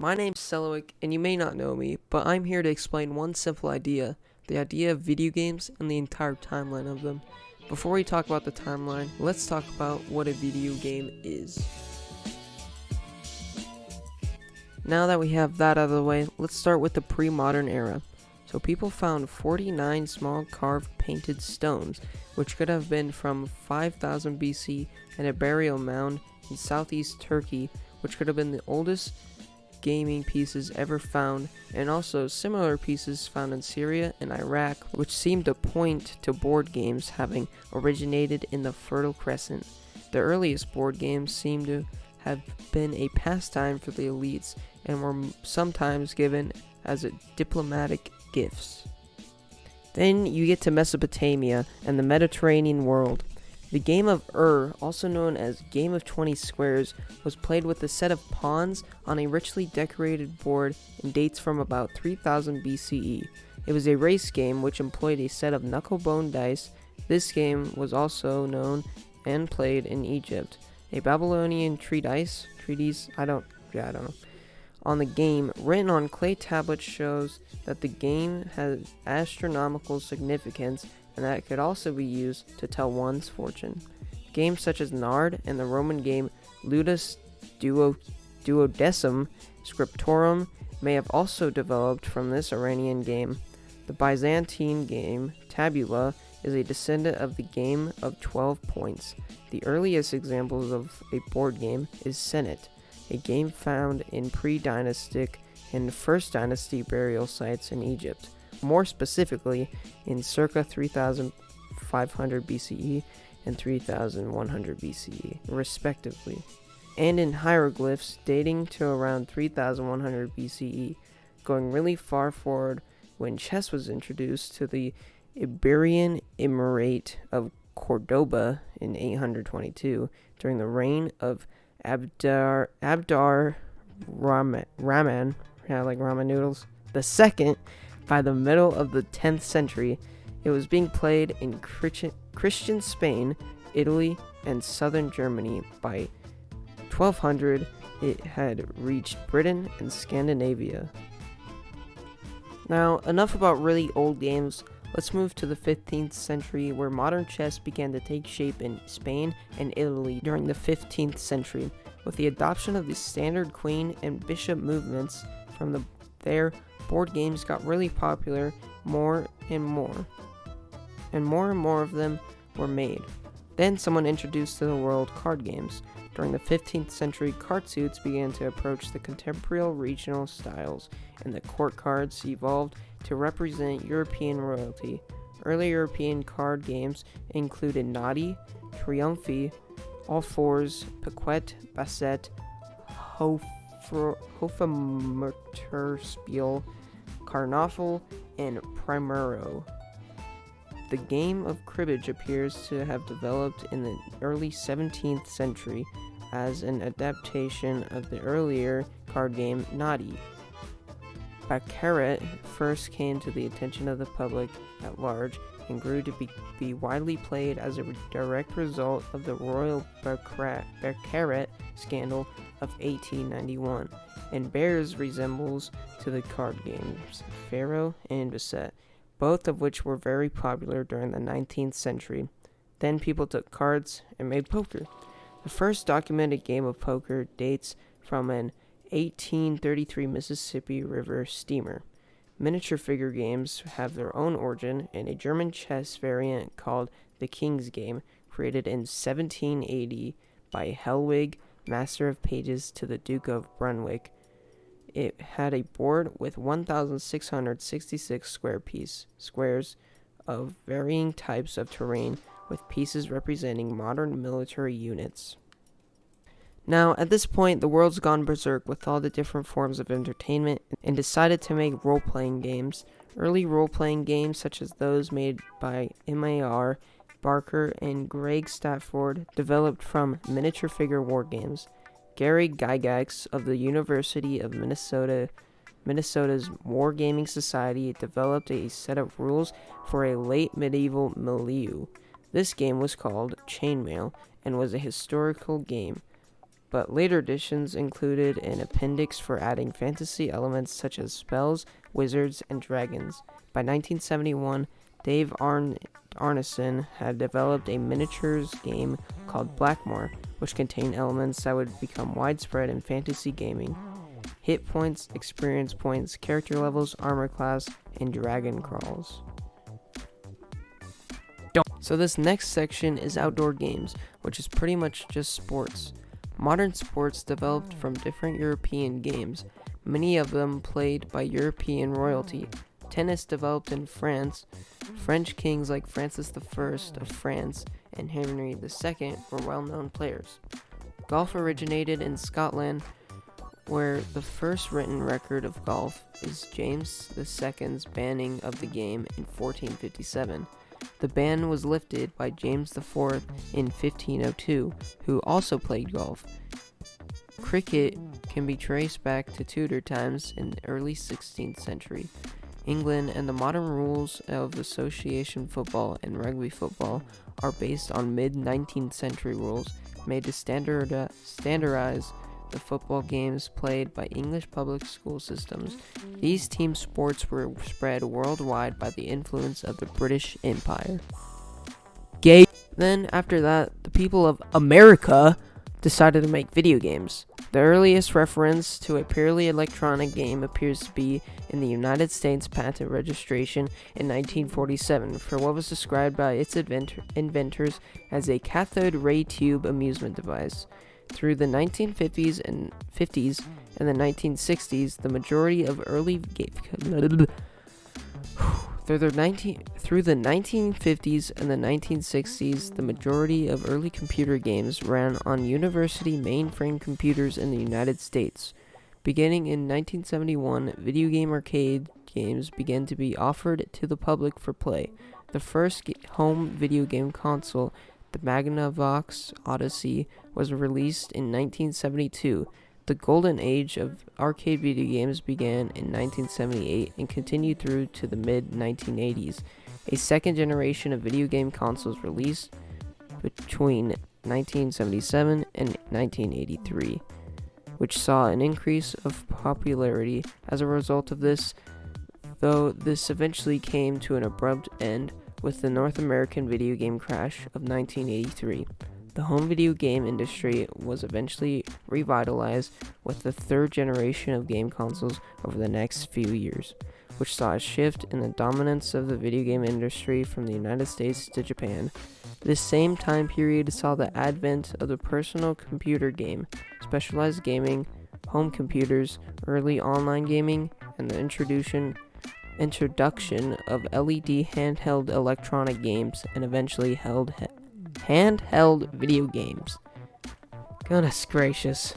My name's Selwick, and you may not know me, but I'm here to explain one simple idea, the idea of video games and the entire timeline of them. Before we talk about the timeline, let's talk about what a video game is. Now that we have that out of the way, let's start with the pre-modern era. So people found 49 small carved painted stones, which could have been from 5000 BC, and a burial mound in southeast Turkey, which could have been the oldest gaming pieces ever found, and also similar pieces found in Syria and Iraq, which seem to point to board games having originated in the Fertile Crescent. The earliest board games seem to have been a pastime for the elites and were sometimes given as diplomatic gifts. Then you get to Mesopotamia and the Mediterranean world. The game of also known as Game of 20 Squares, was played with a set of pawns on a richly decorated board and dates from about 3000 BCE. It was a race game which employed a set of knuckle-bone dice. This game was also known and played in Egypt. A Babylonian treatise, I don't know, on the game, written on clay tablets, shows that the game has astronomical significance and that it could also be used to tell one's fortune. Games such as Nard and the Roman game Ludus Duodecim Scriptorum may have also developed from this Iranian game. The Byzantine game Tabula is a descendant of the game of 12 points. The earliest examples of a board game is Senet, a game found in pre-dynastic and first dynasty burial sites in Egypt, more specifically in circa 3500 BCE and 3100 BCE, respectively, and in hieroglyphs dating to around 3100 BCE, going really far forward when chess was introduced to the Iberian Emirate of Cordoba in 822 during the reign of Abdar Rahman, like ramen noodles, the second. By the middle of the 10th century, it was being played in Christian Spain, Italy, and southern Germany. By 1200, it had reached Britain and Scandinavia. Now, enough about really old games. Let's move to the 15th century, where modern chess began to take shape in Spain and Italy during the 15th century. With the adoption of the standard queen and bishop movements from there, board games got really popular, more and more of them were made. Then someone introduced to the world card games. During the 15th century, card suits began to approach the contemporary regional styles, and the court cards evolved to represent European royalty. Early European card games included Nadi, Triumphi, All Fours, Piquet, Basset, Hofmeisterspiel, Karnaffel, and Primero. The game of cribbage appears to have developed in the early 17th century as an adaptation of the earlier card game Nadi. Baccarat first came to the attention of the public at large and grew to be widely played as a direct result of the Royal Baccarat scandal of 1891, and bears resembles to the card games Pharaoh and Basset, both of which were very popular during the 19th century. Then people took cards and made poker. The first documented game of poker dates from an 1833 Mississippi River steamer. Miniature figure games have their own origin in a German chess variant called the King's Game, created in 1780 by Helwig, Master of Pages to the Duke of Brunswick. It had a board with 1,666 squares of varying types of terrain, with pieces representing modern military units. Now, at this point, the world's gone berserk with all the different forms of entertainment and decided to make role-playing games. Early role-playing games, such as those made by M.A.R. Barker and Greg Stafford, developed from miniature figure war games. Gary Gygax of the University of Minnesota's Wargaming Society developed a set of rules for a late medieval milieu. This game was called Chainmail and was a historical game. but later editions included an appendix for adding fantasy elements such as spells, wizards, and dragons. By 1971, Dave Arneson had developed a miniatures game called Blackmore, which contained elements that would become widespread in fantasy gaming: hit points, experience points, character levels, armor class, and dragon crawls. So this next section is outdoor games, which is pretty much just sports. Modern sports developed from different European games, many of them played by European royalty. Tennis developed in France. French kings like Francis I of France and Henry II were well-known players. Golf originated in Scotland, where the first written record of golf is James II's banning of the game in 1457. The ban was lifted by James IV in 1502, who also played golf. Cricket can be traced back to Tudor times in the early 16th century. England and the modern rules of association football and rugby football are based on mid-19th century rules made to standardize the football games played by English public school systems. These team sports were spread worldwide by the influence of the British Empire. Then, after that, the people of America decided to make video games. The earliest reference to a purely electronic game appears to be in the United States Patent Registration in 1947 for what was described by its inventors as a cathode ray tube amusement device. Through the 1950s and the 1960s, the majority of early computer games ran on university mainframe computers in the United States. Beginning in 1971, video game arcade games began to be offered to the public for play. The first home video game console, the Magnavox Odyssey, was released in 1972. The golden age of arcade video games began in 1978 and continued through to the mid-1980s. A second generation of video game consoles released between 1977 and 1983, which saw an increase of popularity. As a result of this, though, this eventually came to an abrupt end with the North American video game crash of 1983. The home video game industry was eventually revitalized with the third generation of game consoles over the next few years, which saw a shift in the dominance of the video game industry from the United States to Japan. This same time period saw the advent of the personal computer game, specialized gaming, home computers, early online gaming, and the introduction of LED handheld electronic games, and eventually handheld video games. Goodness gracious.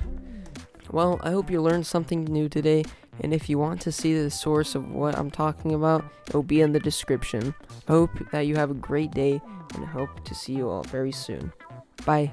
Well, I hope you learned something new today, and if you want to see the source of what I'm talking about, it will be in the description. I hope that you have a great day, and I hope to see you all very soon. Bye.